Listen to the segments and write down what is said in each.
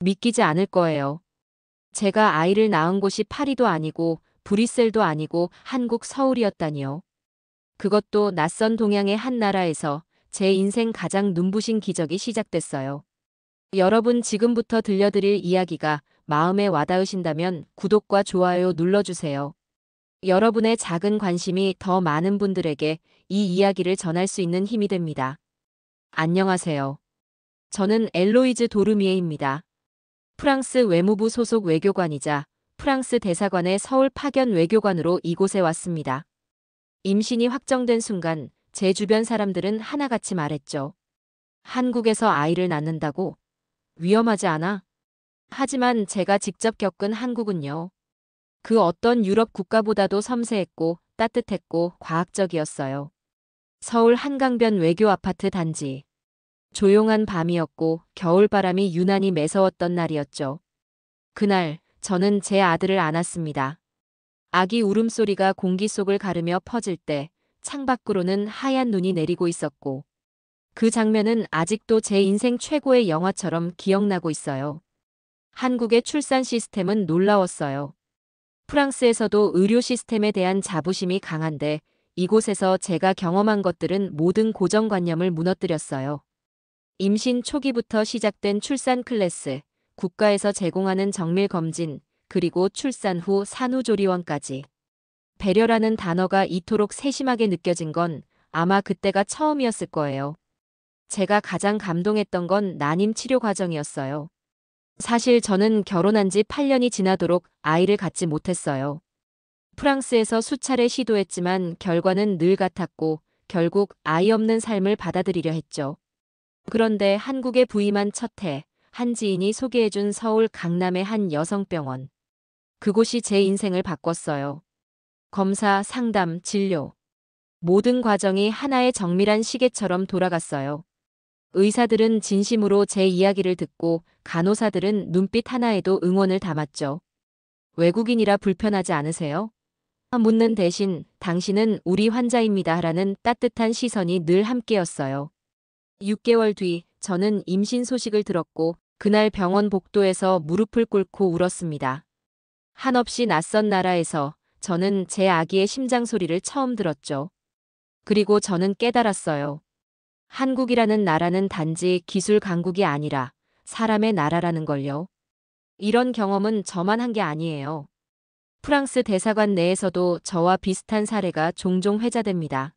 믿기지 않을 거예요. 제가 아이를 낳은 곳이 파리도 아니고 브뤼셀도 아니고 한국 서울이었다니요. 그것도 낯선 동양의 한 나라에서 제 인생 가장 눈부신 기적이 시작됐어요. 여러분 지금부터 들려드릴 이야기가 마음에 와닿으신다면 구독과 좋아요 눌러주세요. 여러분의 작은 관심이 더 많은 분들에게 이 이야기를 전할 수 있는 힘이 됩니다. 안녕하세요. 저는 엘로이즈 도르미에입니다. 프랑스 외무부 소속 외교관이자 프랑스 대사관의 서울 파견 외교관으로 이곳에 왔습니다. 임신이 확정된 순간 제 주변 사람들은 하나같이 말했죠. 한국에서 아이를 낳는다고? 위험하지 않아? 하지만 제가 직접 겪은 한국은요. 그 어떤 유럽 국가보다도 섬세했고 따뜻했고 과학적이었어요. 서울 한강변 외교 아파트 단지. 조용한 밤이었고 겨울바람이 유난히 매서웠던 날이었죠. 그날 저는 제 아들을 안았습니다. 아기 울음소리가 공기 속을 가르며 퍼질 때 창밖으로는 하얀 눈이 내리고 있었고 그 장면은 아직도 제 인생 최고의 영화처럼 기억나고 있어요. 한국의 출산 시스템은 놀라웠어요. 프랑스에서도 의료 시스템에 대한 자부심이 강한데 이곳에서 제가 경험한 것들은 모든 고정관념을 무너뜨렸어요. 임신 초기부터 시작된 출산 클래스, 국가에서 제공하는 정밀 검진, 그리고 출산 후 산후조리원까지. 배려라는 단어가 이토록 세심하게 느껴진 건 아마 그때가 처음이었을 거예요. 제가 가장 감동했던 건 난임 치료 과정이었어요. 사실 저는 결혼한 지 8년이 지나도록 아이를 갖지 못했어요. 프랑스에서 수차례 시도했지만 결과는 늘 같았고 결국 아이 없는 삶을 받아들이려 했죠. 그런데 한국에 부임한 첫 해, 한 지인이 소개해준 서울 강남의 한 여성병원. 그곳이 제 인생을 바꿨어요. 검사, 상담, 진료. 모든 과정이 하나의 정밀한 시계처럼 돌아갔어요. 의사들은 진심으로 제 이야기를 듣고 간호사들은 눈빛 하나에도 응원을 담았죠. 외국인이라 불편하지 않으세요? 묻는 대신 당신은 우리 환자입니다 라는 따뜻한 시선이 늘 함께였어요. 6개월 뒤 저는 임신 소식을 들었고 그날 병원 복도에서 무릎을 꿇고 울었습니다. 한없이 낯선 나라에서 저는 제 아기의 심장 소리를 처음 들었죠. 그리고 저는 깨달았어요. 한국이라는 나라는 단지 기술 강국이 아니라 사람의 나라라는 걸요. 이런 경험은 저만 한 게 아니에요. 프랑스 대사관 내에서도 저와 비슷한 사례가 종종 회자됩니다.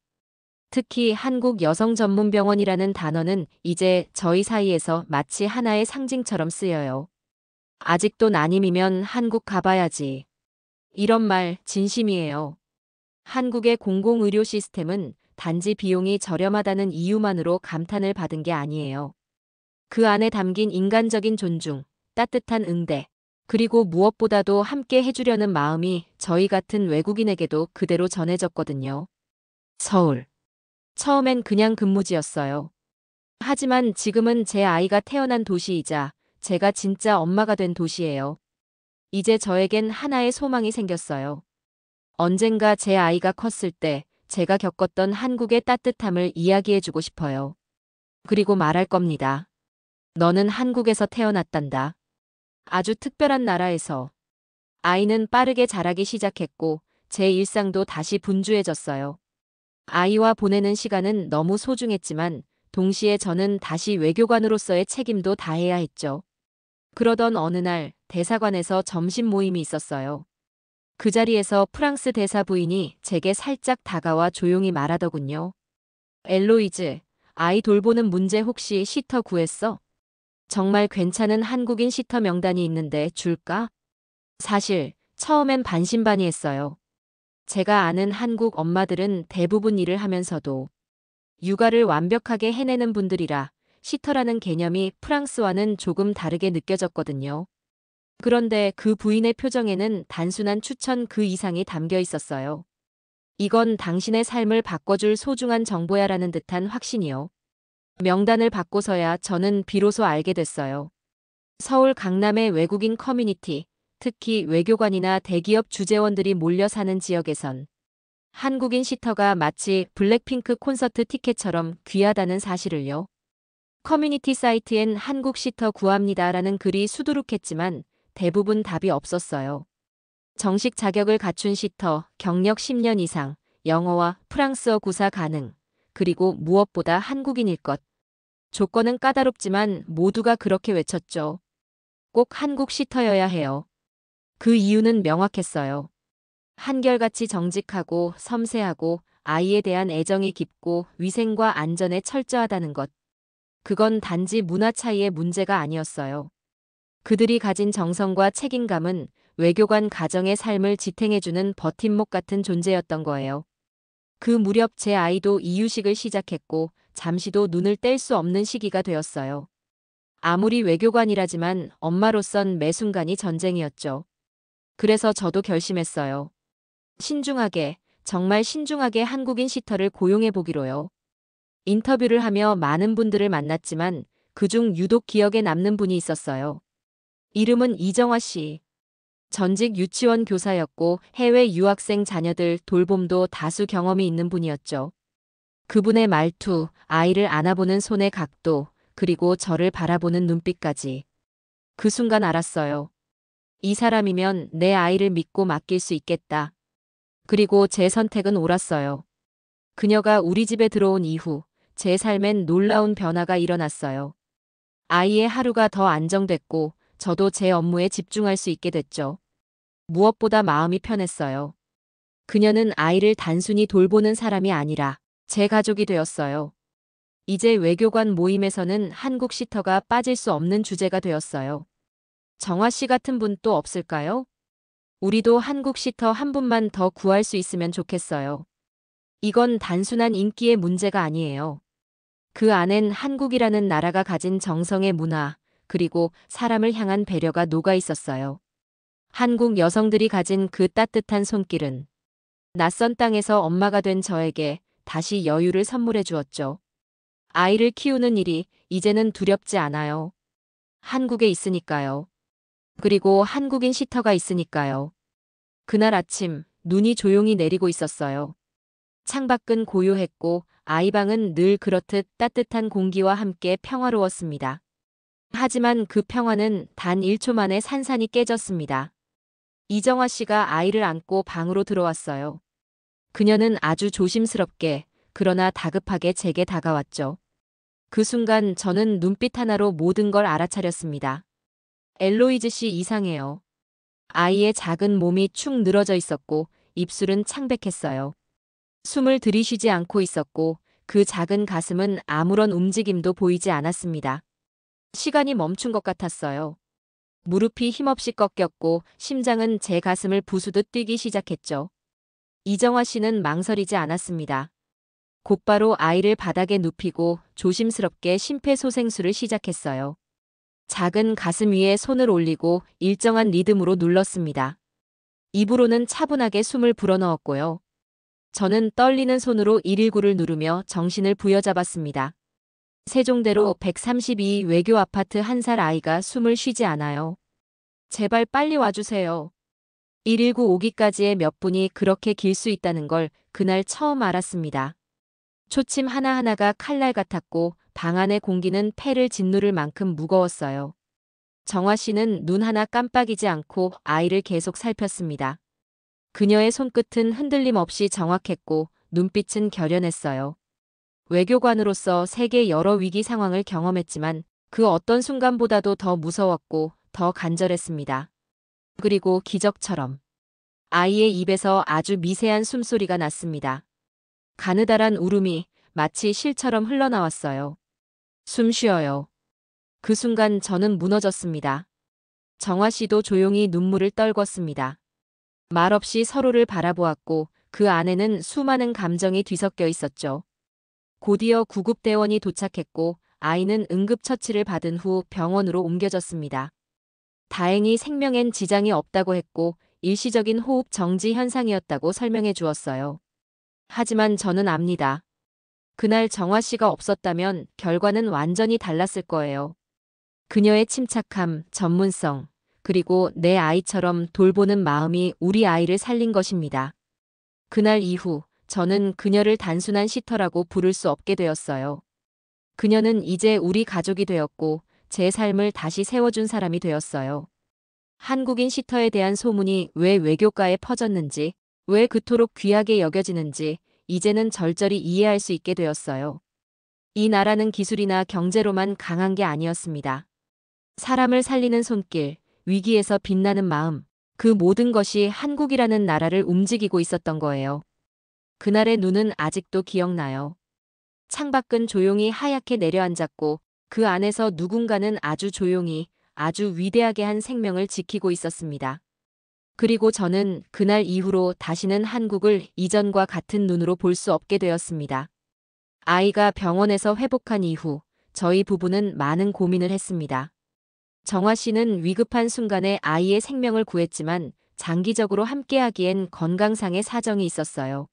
특히 한국 여성전문병원이라는 단어는 이제 저희 사이에서 마치 하나의 상징처럼 쓰여요. 아직도 난임이면 한국 가봐야지. 이런 말 진심이에요. 한국의 공공의료 시스템은 단지 비용이 저렴하다는 이유만으로 감탄을 받은 게 아니에요. 그 안에 담긴 인간적인 존중, 따뜻한 응대, 그리고 무엇보다도 함께 해주려는 마음이 저희 같은 외국인에게도 그대로 전해졌거든요. 서울. 처음엔 그냥 근무지였어요. 하지만 지금은 제 아이가 태어난 도시이자 제가 진짜 엄마가 된 도시예요. 이제 저에겐 하나의 소망이 생겼어요. 언젠가 제 아이가 컸을 때 제가 겪었던 한국의 따뜻함을 이야기해주고 싶어요. 그리고 말할 겁니다. 너는 한국에서 태어났단다. 아주 특별한 나라에서. 아이는 빠르게 자라기 시작했고 제 일상도 다시 분주해졌어요. 아이와 보내는 시간은 너무 소중했지만 동시에 저는 다시 외교관으로서의 책임도 다해야 했죠. 그러던 어느 날 대사관에서 점심 모임이 있었어요. 그 자리에서 프랑스 대사 부인이 제게 살짝 다가와 조용히 말하더군요. 엘로이즈, 아이 돌보는 문제 혹시 시터 구했어? 정말 괜찮은 한국인 시터 명단이 있는데 줄까? 사실 처음엔 반신반의했어요. 제가 아는 한국 엄마들은 대부분 일을 하면서도 육아를 완벽하게 해내는 분들이라 시터라는 개념이 프랑스와는 조금 다르게 느껴졌거든요. 그런데 그 부인의 표정에는 단순한 추천 그 이상이 담겨 있었어요. 이건 당신의 삶을 바꿔줄 소중한 정보야라는 듯한 확신이요. 명단을 받고서야 저는 비로소 알게 됐어요. 서울 강남의 외국인 커뮤니티, 특히 외교관이나 대기업 주재원들이 몰려 사는 지역에선 한국인 시터가 마치 블랙핑크 콘서트 티켓처럼 귀하다는 사실을요. 커뮤니티 사이트엔 한국 시터 구합니다라는 글이 수두룩했지만 대부분 답이 없었어요. 정식 자격을 갖춘 시터, 경력 10년 이상, 영어와 프랑스어 구사 가능, 그리고 무엇보다 한국인일 것. 조건은 까다롭지만 모두가 그렇게 외쳤죠. 꼭 한국 시터여야 해요. 그 이유는 명확했어요. 한결같이 정직하고 섬세하고 아이에 대한 애정이 깊고 위생과 안전에 철저하다는 것. 그건 단지 문화 차이의 문제가 아니었어요. 그들이 가진 정성과 책임감은 외교관 가정의 삶을 지탱해주는 버팀목 같은 존재였던 거예요. 그 무렵 제 아이도 이유식을 시작했고 잠시도 눈을 뗄 수 없는 시기가 되었어요. 아무리 외교관이라지만 엄마로선 매 순간이 전쟁이었죠. 그래서 저도 결심했어요. 신중하게, 정말 신중하게 한국인 시터를 고용해 보기로요. 인터뷰를 하며 많은 분들을 만났지만 그중 유독 기억에 남는 분이 있었어요. 이름은 이정화 씨. 전직 유치원 교사였고 해외 유학생 자녀들 돌봄도 다수 경험이 있는 분이었죠. 그분의 말투, 아이를 안아보는 손의 각도, 그리고 저를 바라보는 눈빛까지. 그 순간 알았어요. 이 사람이면 내 아이를 믿고 맡길 수 있겠다. 그리고 제 선택은 옳았어요. 그녀가 우리 집에 들어온 이후 제 삶엔 놀라운 변화가 일어났어요. 아이의 하루가 더 안정됐고 저도 제 업무에 집중할 수 있게 됐죠. 무엇보다 마음이 편했어요. 그녀는 아이를 단순히 돌보는 사람이 아니라 제 가족이 되었어요. 이제 외교관 모임에서는 한국 시터가 빠질 수 없는 주제가 되었어요. 정화 씨 같은 분 또 없을까요? 우리도 한국 시터 한 분만 더 구할 수 있으면 좋겠어요. 이건 단순한 인기의 문제가 아니에요. 그 안엔 한국이라는 나라가 가진 정성의 문화, 그리고 사람을 향한 배려가 녹아 있었어요. 한국 여성들이 가진 그 따뜻한 손길은 낯선 땅에서 엄마가 된 저에게 다시 여유를 선물해 주었죠. 아이를 키우는 일이 이제는 두렵지 않아요. 한국에 있으니까요. 그리고 한국인 시터가 있으니까요. 그날 아침 눈이 조용히 내리고 있었어요. 창밖은 고요했고 아이 방은 늘 그렇듯 따뜻한 공기와 함께 평화로웠습니다. 하지만 그 평화는 단 1초 만에 산산이 깨졌습니다. 이정화 씨가 아이를 안고 방으로 들어왔어요. 그녀는 아주 조심스럽게 그러나 다급하게 제게 다가왔죠. 그 순간 저는 눈빛 하나로 모든 걸 알아차렸습니다. 엘로이즈 씨 이상해요. 아이의 작은 몸이 축 늘어져 있었고 입술은 창백했어요. 숨을 들이쉬지 않고 있었고 그 작은 가슴은 아무런 움직임도 보이지 않았습니다. 시간이 멈춘 것 같았어요. 무릎이 힘없이 꺾였고 심장은 제 가슴을 부수듯 뛰기 시작했죠. 이정화 씨는 망설이지 않았습니다. 곧바로 아이를 바닥에 눕히고 조심스럽게 심폐소생술을 시작했어요. 작은 가슴 위에 손을 올리고 일정한 리듬으로 눌렀습니다. 입으로는 차분하게 숨을 불어넣었고요. 저는 떨리는 손으로 119를 누르며 정신을 부여잡았습니다. 세종대로 132 외교 아파트 1살 아이가 숨을 쉬지 않아요. 제발 빨리 와주세요. 119 오기까지의 몇 분이 그렇게 길 수 있다는 걸 그날 처음 알았습니다. 초침 하나하나가 칼날 같았고 방 안의 공기는 폐를 짓누를 만큼 무거웠어요. 정화 씨는 눈 하나 깜빡이지 않고 아이를 계속 살폈습니다. 그녀의 손끝은 흔들림 없이 정확했고 눈빛은 결연했어요. 외교관으로서 세계 여러 위기 상황을 경험했지만 그 어떤 순간보다도 더 무서웠고 더 간절했습니다. 그리고 기적처럼 아이의 입에서 아주 미세한 숨소리가 났습니다. 가느다란 울음이 마치 실처럼 흘러나왔어요. 숨 쉬어요. 그 순간 저는 무너졌습니다. 정화 씨도 조용히 눈물을 떨궜습니다. 말없이 서로를 바라보았고 그 안에는 수많은 감정이 뒤섞여 있었죠. 곧이어 구급대원이 도착했고 아이는 응급처치를 받은 후 병원으로 옮겨졌습니다. 다행히 생명엔 지장이 없다고 했고 일시적인 호흡 정지 현상이었다고 설명해 주었어요. 하지만 저는 압니다. 그날 정화 씨가 없었다면 결과는 완전히 달랐을 거예요. 그녀의 침착함, 전문성, 그리고 내 아이처럼 돌보는 마음이 우리 아이를 살린 것입니다. 그날 이후 저는 그녀를 단순한 시터라고 부를 수 없게 되었어요. 그녀는 이제 우리 가족이 되었고 제 삶을 다시 세워준 사람이 되었어요. 한국인 시터에 대한 소문이 왜 외교가에 퍼졌는지, 왜 그토록 귀하게 여겨지는지 이제는 절절히 이해할 수 있게 되었어요. 이 나라는 기술이나 경제로만 강한 게 아니었습니다. 사람을 살리는 손길, 위기에서 빛나는 마음, 그 모든 것이 한국이라는 나라를 움직이고 있었던 거예요. 그날의 눈은 아직도 기억나요. 창밖은 조용히 하얗게 내려앉았고 그 안에서 누군가는 아주 조용히, 아주 위대하게 한 생명을 지키고 있었습니다. 그리고 저는 그날 이후로 다시는 한국을 이전과 같은 눈으로 볼 수 없게 되었습니다. 아이가 병원에서 회복한 이후 저희 부부는 많은 고민을 했습니다. 정화 씨는 위급한 순간에 아이의 생명을 구했지만 장기적으로 함께하기엔 건강상의 사정이 있었어요.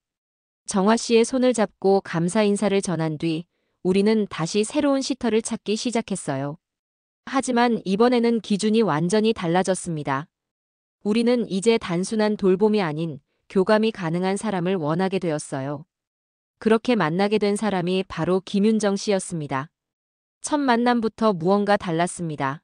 정화 씨의 손을 잡고 감사 인사를 전한 뒤 우리는 다시 새로운 시터를 찾기 시작했어요. 하지만 이번에는 기준이 완전히 달라졌습니다. 우리는 이제 단순한 돌봄이 아닌 교감이 가능한 사람을 원하게 되었어요. 그렇게 만나게 된 사람이 바로 김윤정 씨였습니다. 첫 만남부터 무언가 달랐습니다.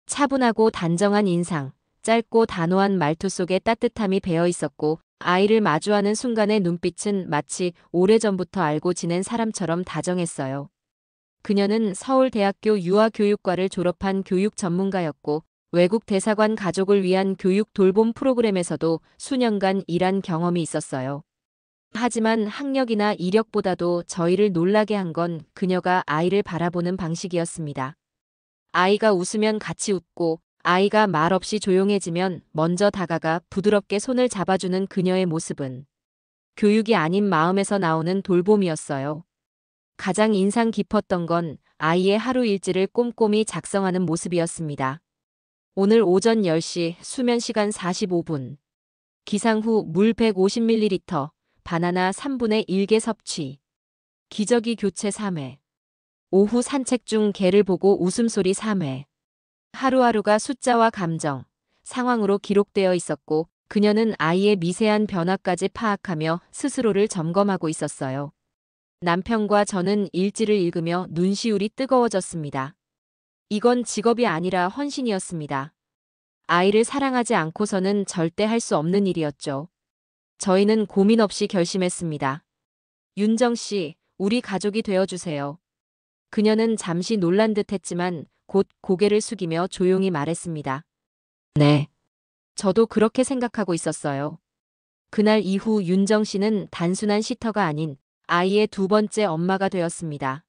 차분하고 단정한 인상, 짧고 단호한 말투 속에 따뜻함이 배어 있었고 아이를 마주하는 순간의 눈빛은 마치 오래전부터 알고 지낸 사람처럼 다정했어요. 그녀는 서울대학교 유아교육과를 졸업한 교육 전문가였고 외국 대사관 가족을 위한 교육 돌봄 프로그램에서도 수년간 일한 경험이 있었어요. 하지만 학력이나 이력보다도 저희를 놀라게 한 건 그녀가 아이를 바라보는 방식이었습니다. 아이가 웃으면 같이 웃고 아이가 말없이 조용해지면 먼저 다가가 부드럽게 손을 잡아주는 그녀의 모습은 교육이 아닌 마음에서 나오는 돌봄이었어요. 가장 인상 깊었던 건 아이의 하루 일지를 꼼꼼히 작성하는 모습이었습니다. 오늘 오전 10시 수면 시간 45분. 기상 후 물 150ml, 바나나 3분의 1개 섭취. 기저귀 교체 3회. 오후 산책 중 개를 보고 웃음소리 3회. 하루하루가 숫자와 감정, 상황으로 기록되어 있었고 그녀는 아이의 미세한 변화까지 파악하며 스스로를 점검하고 있었어요. 남편과 저는 일지를 읽으며 눈시울이 뜨거워졌습니다. 이건 직업이 아니라 헌신이었습니다. 아이를 사랑하지 않고서는 절대 할 수 없는 일이었죠. 저희는 고민 없이 결심했습니다. 윤정 씨, 우리 가족이 되어주세요. 그녀는 잠시 놀란 듯 했지만 곧 고개를 숙이며 조용히 말했습니다. 네. 저도 그렇게 생각하고 있었어요. 그날 이후 윤정 씨는 단순한 시터가 아닌 아이의 두 번째 엄마가 되었습니다.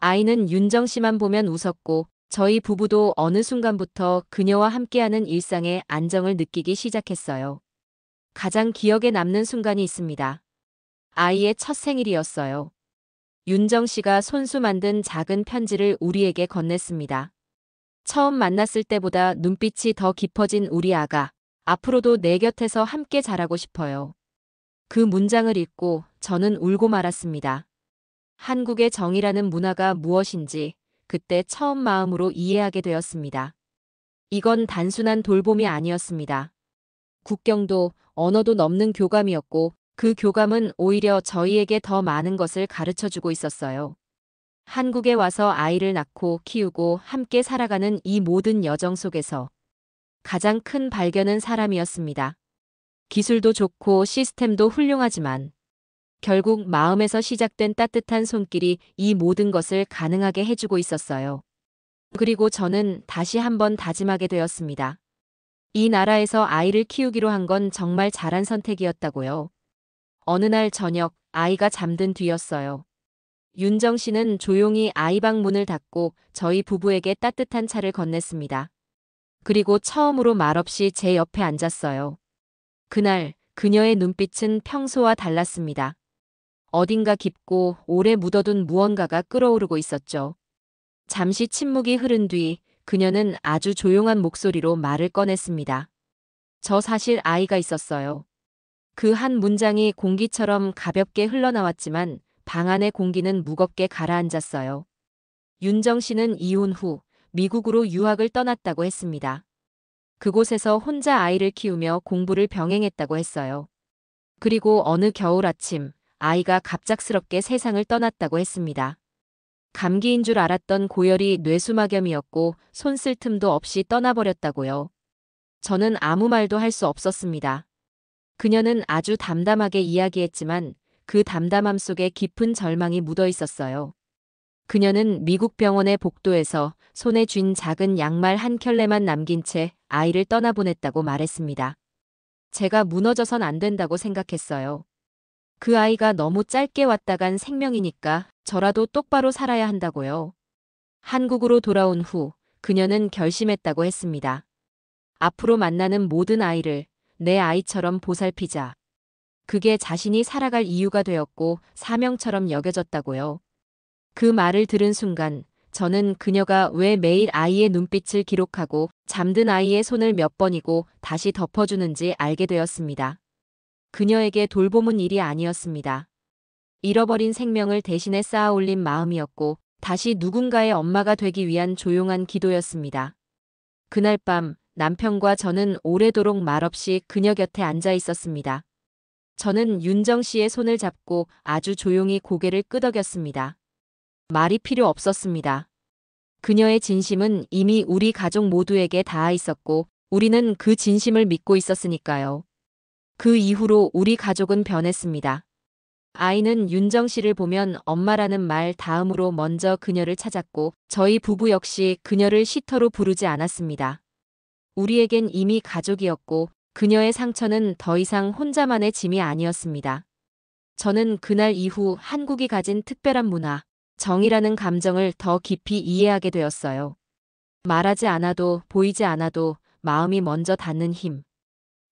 아이는 윤정 씨만 보면 웃었고 저희 부부도 어느 순간부터 그녀와 함께하는 일상의 안정을 느끼기 시작했어요. 가장 기억에 남는 순간이 있습니다. 아이의 첫 생일이었어요. 윤정 씨가 손수 만든 작은 편지를 우리에게 건넸습니다. 처음 만났을 때보다 눈빛이 더 깊어진 우리 아가. 앞으로도 내 곁에서 함께 자라고 싶어요. 그 문장을 읽고 저는 울고 말았습니다. 한국의 정이라는 문화가 무엇인지 그때 처음 마음으로 이해하게 되었습니다. 이건 단순한 돌봄이 아니었습니다. 국경도 언어도 넘는 교감이었고 그 교감은 오히려 저희에게 더 많은 것을 가르쳐주고 있었어요. 한국에 와서 아이를 낳고 키우고 함께 살아가는 이 모든 여정 속에서 가장 큰 발견은 사람이었습니다. 기술도 좋고 시스템도 훌륭하지만 결국 마음에서 시작된 따뜻한 손길이 이 모든 것을 가능하게 해주고 있었어요. 그리고 저는 다시 한번 다짐하게 되었습니다. 이 나라에서 아이를 키우기로 한 건 정말 잘한 선택이었다고요. 어느 날 저녁 아이가 잠든 뒤였어요. 윤정 씨는 조용히 아이 방 문을 닫고 저희 부부에게 따뜻한 차를 건넸습니다. 그리고 처음으로 말없이 제 옆에 앉았어요. 그날 그녀의 눈빛은 평소와 달랐습니다. 어딘가 깊고 오래 묻어둔 무언가가 끓어오르고 있었죠. 잠시 침묵이 흐른 뒤 그녀는 아주 조용한 목소리로 말을 꺼냈습니다. 저 사실 아이가 있었어요. 그 한 문장이 공기처럼 가볍게 흘러나왔지만 방 안의 공기는 무겁게 가라앉았어요. 윤정 씨는 이혼 후 미국으로 유학을 떠났다고 했습니다. 그곳에서 혼자 아이를 키우며 공부를 병행했다고 했어요. 그리고 어느 겨울 아침 아이가 갑작스럽게 세상을 떠났다고 했습니다. 감기인 줄 알았던 고열이 뇌수막염이었고 손 쓸 틈도 없이 떠나버렸다고요. 저는 아무 말도 할 수 없었습니다. 그녀는 아주 담담하게 이야기했지만 그 담담함 속에 깊은 절망이 묻어 있었어요. 그녀는 미국 병원의 복도에서 손에 쥔 작은 양말 한 켤레만 남긴 채 아이를 떠나보냈다고 말했습니다. 제가 무너져선 안 된다고 생각했어요. 그 아이가 너무 짧게 왔다 간 생명이니까 저라도 똑바로 살아야 한다고요. 한국으로 돌아온 후 그녀는 결심했다고 했습니다. 앞으로 만나는 모든 아이를 내 아이처럼 보살피자. 그게 자신이 살아갈 이유가 되었고 사명처럼 여겨졌다고요. 그 말을 들은 순간 저는 그녀가 왜 매일 아이의 눈빛을 기록하고 잠든 아이의 손을 몇 번이고 다시 덮어주는지 알게 되었습니다. 그녀에게 돌봄은 일이 아니었습니다. 잃어버린 생명을 대신해 쌓아 올린 마음이었고 다시 누군가의 엄마가 되기 위한 조용한 기도였습니다. 그날 밤 남편과 저는 오래도록 말없이 그녀 곁에 앉아 있었습니다. 저는 윤정 씨의 손을 잡고 아주 조용히 고개를 끄덕였습니다. 말이 필요 없었습니다. 그녀의 진심은 이미 우리 가족 모두에게 닿아 있었고 우리는 그 진심을 믿고 있었으니까요. 그 이후로 우리 가족은 변했습니다. 아이는 윤정 씨를 보면 엄마라는 말 다음으로 먼저 그녀를 찾았고 저희 부부 역시 그녀를 시터로 부르지 않았습니다. 우리에겐 이미 가족이었고 그녀의 상처는 더 이상 혼자만의 짐이 아니었습니다. 저는 그날 이후 한국이 가진 특별한 문화, 정이라는 감정을 더 깊이 이해하게 되었어요. 말하지 않아도 보이지 않아도 마음이 먼저 닿는 힘.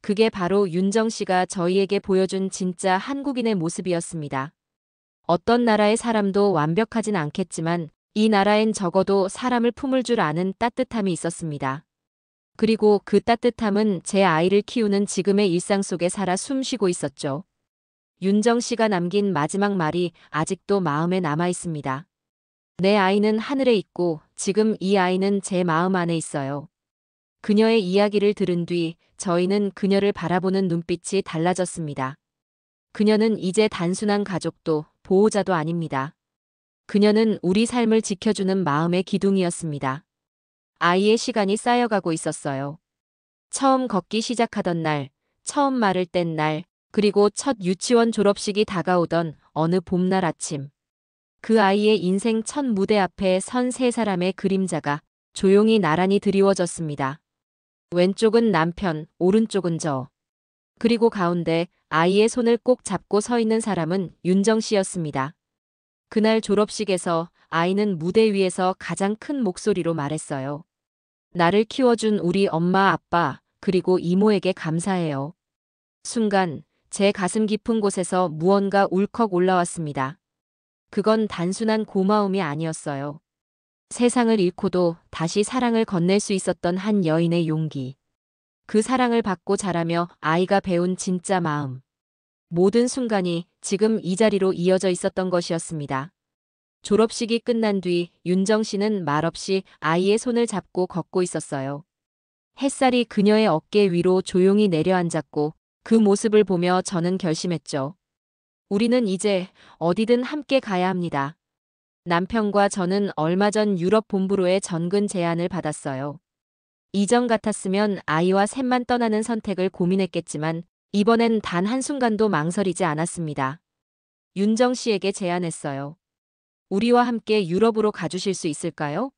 그게 바로 윤정 씨가 저희에게 보여준 진짜 한국인의 모습이었습니다. 어떤 나라의 사람도 완벽하진 않겠지만 이 나라엔 적어도 사람을 품을 줄 아는 따뜻함이 있었습니다. 그리고 그 따뜻함은 제 아이를 키우는 지금의 일상 속에 살아 숨쉬고 있었죠. 윤정 씨가 남긴 마지막 말이 아직도 마음에 남아 있습니다. 내 아이는 하늘에 있고 지금 이 아이는 제 마음 안에 있어요. 그녀의 이야기를 들은 뒤 저희는 그녀를 바라보는 눈빛이 달라졌습니다. 그녀는 이제 단순한 가족도 보호자도 아닙니다. 그녀는 우리 삶을 지켜주는 마음의 기둥이었습니다. 아이의 시간이 쌓여가고 있었어요. 처음 걷기 시작하던 날, 처음 말을 뗀 날, 그리고 첫 유치원 졸업식이 다가오던 어느 봄날 아침. 그 아이의 인생 첫 무대 앞에 선 세 사람의 그림자가 조용히 나란히 드리워졌습니다. 왼쪽은 남편, 오른쪽은 저. 그리고 가운데 아이의 손을 꼭 잡고 서 있는 사람은 윤정 씨였습니다. 그날 졸업식에서 아이는 무대 위에서 가장 큰 목소리로 말했어요. 나를 키워준 우리 엄마, 아빠, 그리고 이모에게 감사해요. 순간 제 가슴 깊은 곳에서 무언가 울컥 올라왔습니다. 그건 단순한 고마움이 아니었어요. 세상을 잃고도 다시 사랑을 건넬 수 있었던 한 여인의 용기. 그 사랑을 받고 자라며 아이가 배운 진짜 마음. 모든 순간이 지금 이 자리로 이어져 있었던 것이었습니다. 졸업식이 끝난 뒤 윤정 씨는 말없이 아이의 손을 잡고 걷고 있었어요. 햇살이 그녀의 어깨 위로 조용히 내려앉았고 그 모습을 보며 저는 결심했죠. 우리는 이제 어디든 함께 가야 합니다. 남편과 저는 얼마 전 유럽 본부로의 전근 제안을 받았어요. 이전 같았으면 아이와 셋만 떠나는 선택을 고민했겠지만 이번엔 단 한순간도 망설이지 않았습니다. 윤정 씨에게 제안했어요. 우리와 함께 유럽으로 가주실 수 있을까요?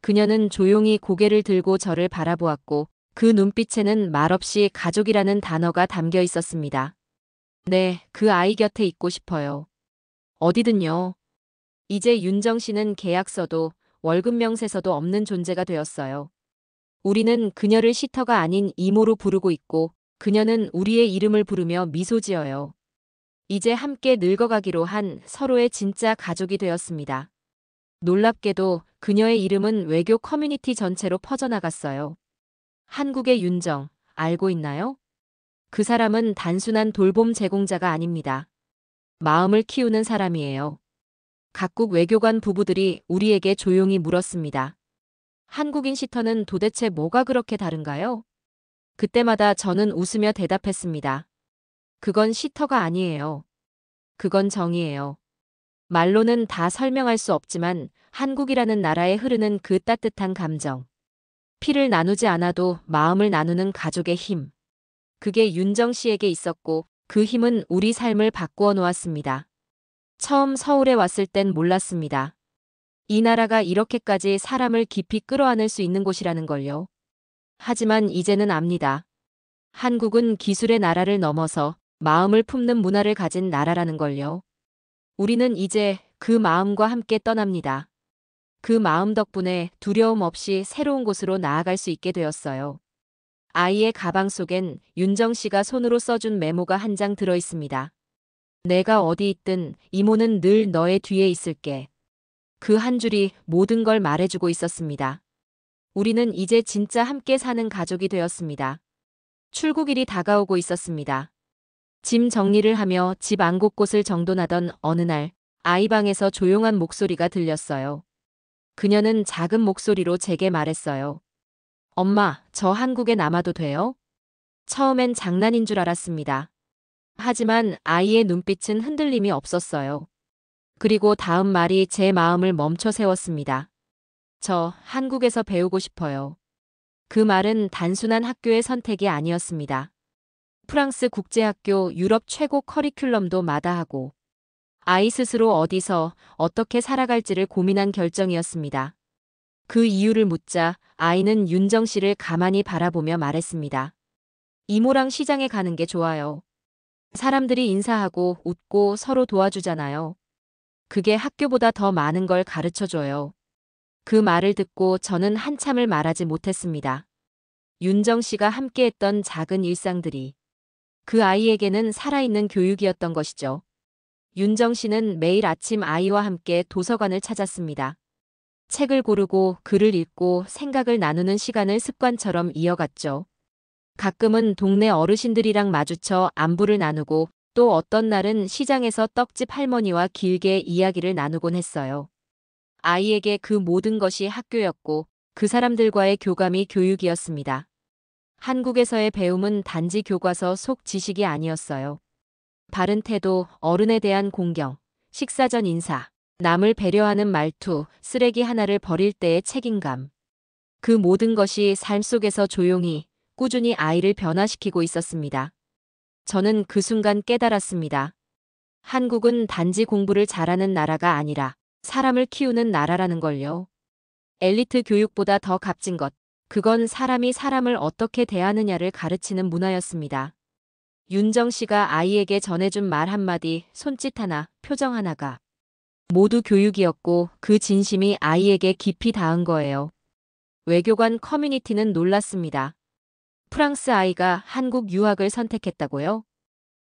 그녀는 조용히 고개를 들고 저를 바라보았고 그 눈빛에는 말없이 가족이라는 단어가 담겨 있었습니다. 네, 그 아이 곁에 있고 싶어요. 어디든요. 이제 윤정 씨는 계약서도 월급 명세서도 없는 존재가 되었어요. 우리는 그녀를 시터가 아닌 이모로 부르고 있고 그녀는 우리의 이름을 부르며 미소 지어요. 이제 함께 늙어가기로 한 서로의 진짜 가족이 되었습니다. 놀랍게도 그녀의 이름은 외교 커뮤니티 전체로 퍼져나갔어요. 한국의 윤정, 알고 있나요? 그 사람은 단순한 돌봄 제공자가 아닙니다. 마음을 키우는 사람이에요. 각국 외교관 부부들이 우리에게 조용히 물었습니다. 한국인 시터는 도대체 뭐가 그렇게 다른가요? 그때마다 저는 웃으며 대답했습니다. 그건 시터가 아니에요. 그건 정이에요. 말로는 다 설명할 수 없지만 한국이라는 나라에 흐르는 그 따뜻한 감정. 피를 나누지 않아도 마음을 나누는 가족의 힘. 그게 윤정 씨에게 있었고 그 힘은 우리 삶을 바꾸어 놓았습니다. 처음 서울에 왔을 땐 몰랐습니다. 이 나라가 이렇게까지 사람을 깊이 끌어안을 수 있는 곳이라는 걸요. 하지만 이제는 압니다. 한국은 기술의 나라를 넘어서 마음을 품는 문화를 가진 나라라는 걸요. 우리는 이제 그 마음과 함께 떠납니다. 그 마음 덕분에 두려움 없이 새로운 곳으로 나아갈 수 있게 되었어요. 아이의 가방 속엔 윤정 씨가 손으로 써준 메모가 한 장 들어 있습니다. 내가 어디 있든 이모는 늘 너의 뒤에 있을게. 그 한 줄이 모든 걸 말해주고 있었습니다. 우리는 이제 진짜 함께 사는 가족이 되었습니다. 출국일이 다가오고 있었습니다. 짐 정리를 하며 집 안 곳곳을 정돈하던 어느 날 아이 방에서 조용한 목소리가 들렸어요. 그녀는 작은 목소리로 제게 말했어요. 엄마, 저 한국에 남아도 돼요? 처음엔 장난인 줄 알았습니다. 하지만 아이의 눈빛은 흔들림이 없었어요. 그리고 다음 말이 제 마음을 멈춰 세웠습니다. 저 한국에서 배우고 싶어요. 그 말은 단순한 학교의 선택이 아니었습니다. 프랑스 국제학교 유럽 최고 커리큘럼도 마다하고 아이 스스로 어디서 어떻게 살아갈지를 고민한 결정이었습니다. 그 이유를 묻자 아이는 윤정 씨를 가만히 바라보며 말했습니다. 이모랑 시장에 가는 게 좋아요. 사람들이 인사하고 웃고 서로 도와주잖아요. 그게 학교보다 더 많은 걸 가르쳐줘요. 그 말을 듣고 저는 한참을 말하지 못했습니다. 윤정 씨가 함께했던 작은 일상들이 그 아이에게는 살아있는 교육이었던 것이죠. 윤정 씨는 매일 아침 아이와 함께 도서관을 찾았습니다. 책을 고르고 글을 읽고 생각을 나누는 시간을 습관처럼 이어갔죠. 가끔은 동네 어르신들이랑 마주쳐 안부를 나누고 또 어떤 날은 시장에서 떡집 할머니와 길게 이야기를 나누곤 했어요. 아이에게 그 모든 것이 학교였고 그 사람들과의 교감이 교육이었습니다. 한국에서의 배움은 단지 교과서 속 지식이 아니었어요. 바른 태도, 어른에 대한 공경, 식사 전 인사, 남을 배려하는 말투, 쓰레기 하나를 버릴 때의 책임감. 그 모든 것이 삶 속에서 조용히, 꾸준히 아이를 변화시키고 있었습니다. 저는 그 순간 깨달았습니다. 한국은 단지 공부를 잘하는 나라가 아니라 사람을 키우는 나라라는 걸요. 엘리트 교육보다 더 값진 것, 그건 사람이 사람을 어떻게 대하느냐를 가르치는 문화였습니다. 윤정 씨가 아이에게 전해준 말 한마디, 손짓 하나, 표정 하나가 모두 교육이었고 그 진심이 아이에게 깊이 닿은 거예요. 외교관 커뮤니티는 놀랐습니다. 프랑스 아이가 한국 유학을 선택했다고요?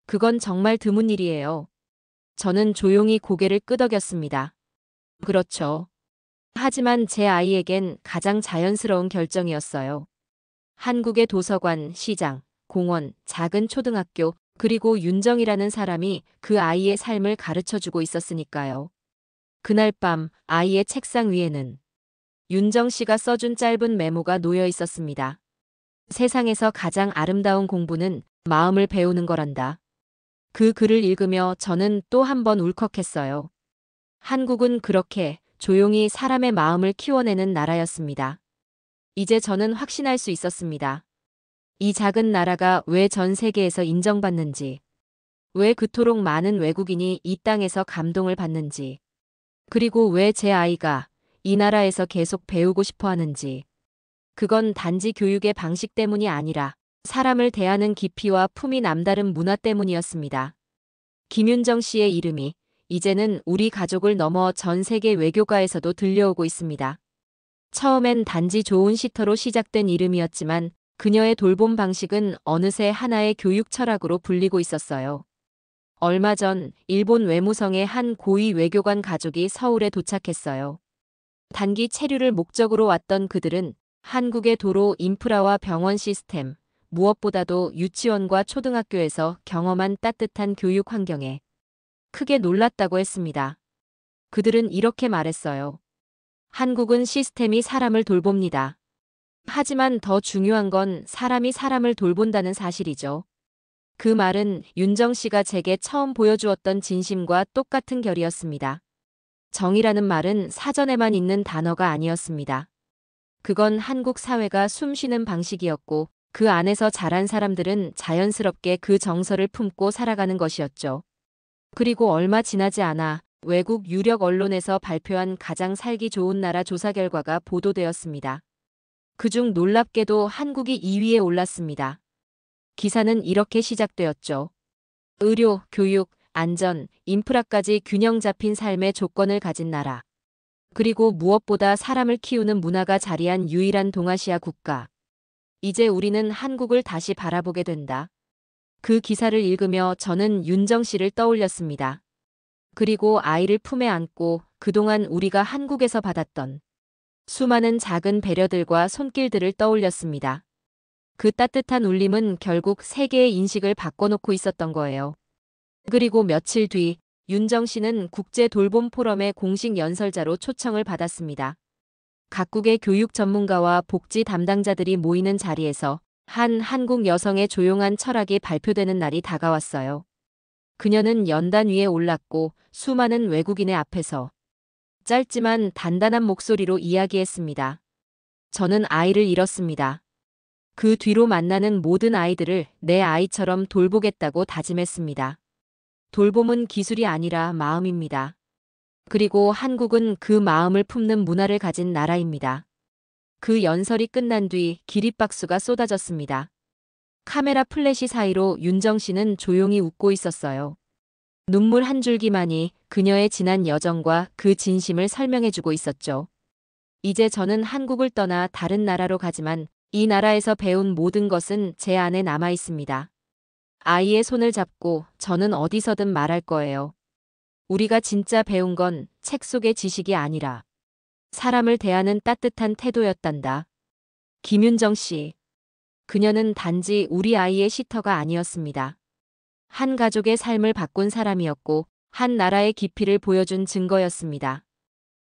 그건 정말 드문 일이에요. 저는 조용히 고개를 끄덕였습니다. 그렇죠. 하지만 제 아이에겐 가장 자연스러운 결정이었어요. 한국의 도서관, 시장, 공원, 작은 초등학교, 그리고 윤정이라는 사람이 그 아이의 삶을 가르쳐주고 있었으니까요. 그날 밤 아이의 책상 위에는 윤정 씨가 써준 짧은 메모가 놓여 있었습니다. 세상에서 가장 아름다운 공부는 마음을 배우는 거란다. 그 글을 읽으며 저는 또 한 번 울컥했어요. 한국은 그렇게 조용히 사람의 마음을 키워내는 나라였습니다. 이제 저는 확신할 수 있었습니다. 이 작은 나라가 왜 전 세계에서 인정받는지, 왜 그토록 많은 외국인이 이 땅에서 감동을 받는지, 그리고 왜 제 아이가 이 나라에서 계속 배우고 싶어 하는지. 그건 단지 교육의 방식 때문이 아니라 사람을 대하는 깊이와 품이 남다른 문화 때문이었습니다. 김윤정 씨의 이름이 이제는 우리 가족을 넘어 전 세계 외교가에서도 들려오고 있습니다. 처음엔 단지 좋은 시터로 시작된 이름이었지만 그녀의 돌봄 방식은 어느새 하나의 교육 철학으로 불리고 있었어요. 얼마 전 일본 외무성의 한 고위 외교관 가족이 서울에 도착했어요. 단기 체류를 목적으로 왔던 그들은 한국의 도로 인프라와 병원 시스템, 무엇보다도 유치원과 초등학교에서 경험한 따뜻한 교육 환경에 크게 놀랐다고 했습니다. 그들은 이렇게 말했어요. 한국은 시스템이 사람을 돌봅니다. 하지만 더 중요한 건 사람이 사람을 돌본다는 사실이죠. 그 말은 윤정 씨가 제게 처음 보여주었던 진심과 똑같은 결이었습니다. 정이라는 말은 사전에만 있는 단어가 아니었습니다. 그건 한국 사회가 숨쉬는 방식이었고 그 안에서 자란 사람들은 자연스럽게 그 정서를 품고 살아가는 것이었죠. 그리고 얼마 지나지 않아 외국 유력 언론에서 발표한 가장 살기 좋은 나라 조사 결과가 보도되었습니다. 그중 놀랍게도 한국이 2위에 올랐습니다. 기사는 이렇게 시작되었죠. 의료, 교육, 안전, 인프라까지 균형 잡힌 삶의 조건을 가진 나라. 그리고 무엇보다 사람을 키우는 문화가 자리한 유일한 동아시아 국가. 이제 우리는 한국을 다시 바라보게 된다. 그 기사를 읽으며 저는 윤정 씨를 떠올렸습니다. 그리고 아이를 품에 안고 그동안 우리가 한국에서 받았던 수많은 작은 배려들과 손길들을 떠올렸습니다. 그 따뜻한 울림은 결국 세계의 인식을 바꿔놓고 있었던 거예요. 그리고 며칠 뒤 윤정 씨는 국제 돌봄 포럼의 공식 연설자로 초청을 받았습니다. 각국의 교육 전문가와 복지 담당자들이 모이는 자리에서 한 한국 여성의 조용한 철학이 발표되는 날이 다가왔어요. 그녀는 연단 위에 올랐고 수많은 외국인의 앞에서 짧지만 단단한 목소리로 이야기했습니다. 저는 아이를 잃었습니다. 그 뒤로 만나는 모든 아이들을 내 아이처럼 돌보겠다고 다짐했습니다. 돌봄은 기술이 아니라 마음입니다. 그리고 한국은 그 마음을 품는 문화를 가진 나라입니다. 그 연설이 끝난 뒤 기립박수가 쏟아졌습니다. 카메라 플래시 사이로 윤정 씨는 조용히 웃고 있었어요. 눈물 한 줄기만이 그녀의 지난 여정과 그 진심을 설명해주고 있었죠. 이제 저는 한국을 떠나 다른 나라로 가지만 이 나라에서 배운 모든 것은 제 안에 남아 있습니다. 아이의 손을 잡고 저는 어디서든 말할 거예요. 우리가 진짜 배운 건 책 속의 지식이 아니라 사람을 대하는 따뜻한 태도였단다. 김윤정 씨. 그녀는 단지 우리 아이의 시터가 아니었습니다. 한 가족의 삶을 바꾼 사람이었고 한 나라의 깊이를 보여준 증거였습니다.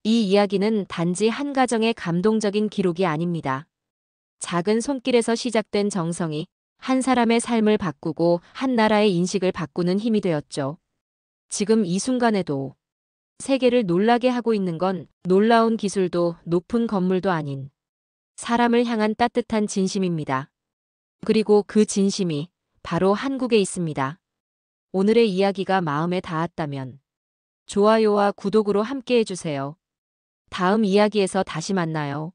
이 이야기는 단지 한 가정의 감동적인 기록이 아닙니다. 작은 손길에서 시작된 정성이 한 사람의 삶을 바꾸고 한 나라의 인식을 바꾸는 힘이 되었죠. 지금 이 순간에도 세계를 놀라게 하고 있는 건 놀라운 기술도 높은 건물도 아닌 사람을 향한 따뜻한 진심입니다. 그리고 그 진심이 바로 한국에 있습니다. 오늘의 이야기가 마음에 닿았다면 좋아요와 구독으로 함께 해주세요. 다음 이야기에서 다시 만나요.